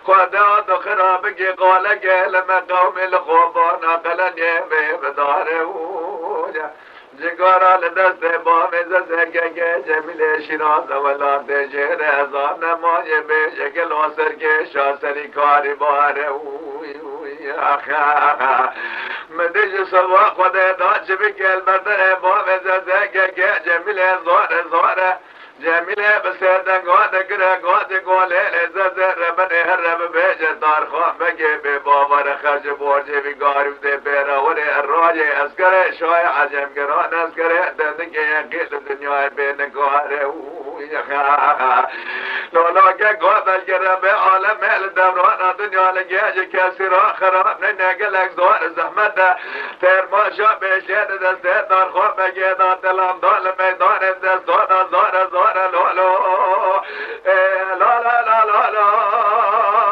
خدا دو خراب کی قال گل مقام الخوبان قلن بداره جگارا لدست بامز زگه جمیل شیراز ولاد شهر هزار نمای به شکل آسر که شاسری کاری باره مدیج سوا خود داچ بکل بردن بامز زگه جمیل زاره جمیله بسیدن گاده گره گاده گوله لزز ربن هرب بیجه دارخواه بگه به باور خرج بورجه بگاریف ده بیراوله الراجه اسکره شای عجمگران اسکره دنگه یقیل دنیای بینگاره لولا که گادل گره به عالم مل دوران دنیا لگه کسی را خراب نگل اگزار زحمت ترماشا بشه دسته دارخواه بگه دادلم دال میدان دست زار لا لا لا لا لا لا لا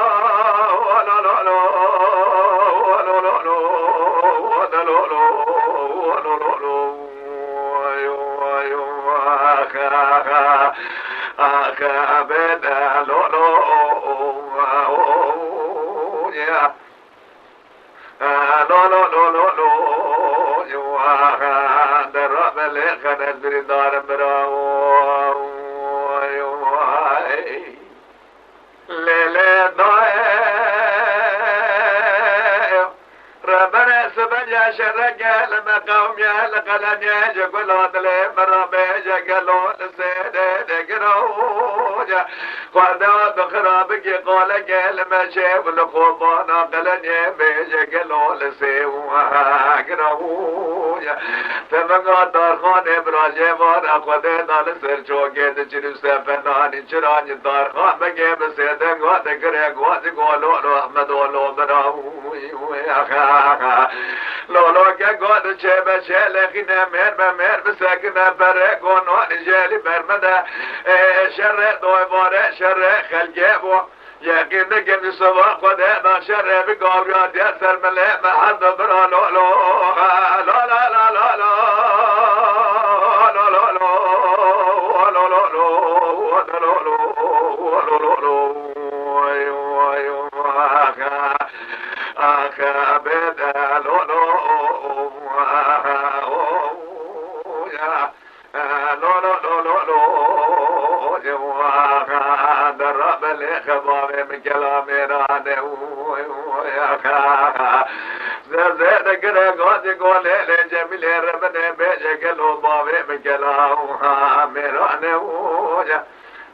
خدا دو خراب کی قال گل مشه ول خوبانا قلنی بیجه گلول سیو گراو تمگا دارخانه براجه وارا خود دال سر چوگه چرو سفنانی چرانی دارخان بگه بسیدن گواد گره گواد گولو احمد ولو براو لولو که گواد چه بچه لخینه مر بسکنه بره گونوان جلی برمده شر دوی باره شر خلقه بو یقین که سوا خود دا شر بگاویات یا سرمله محض برا لولو لا لا لا لا لا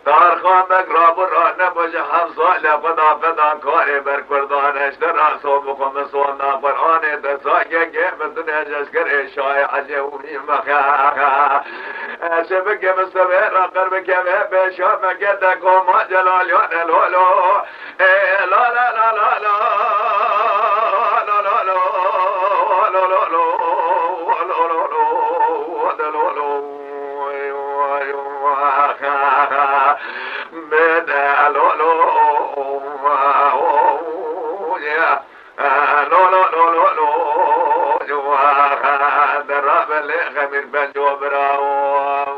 دارخان مقراب رانه باشه هم سال فدا کاری برکردانش در آسو بخم سونا قرآن دساگه گه بدون جشکر شای عجوی مخاخا ایسه بگه مستوه را قرب کمه بشا مگه دکو ما جلالیان لولو لا لا لا لا لا خمیر بنجو براو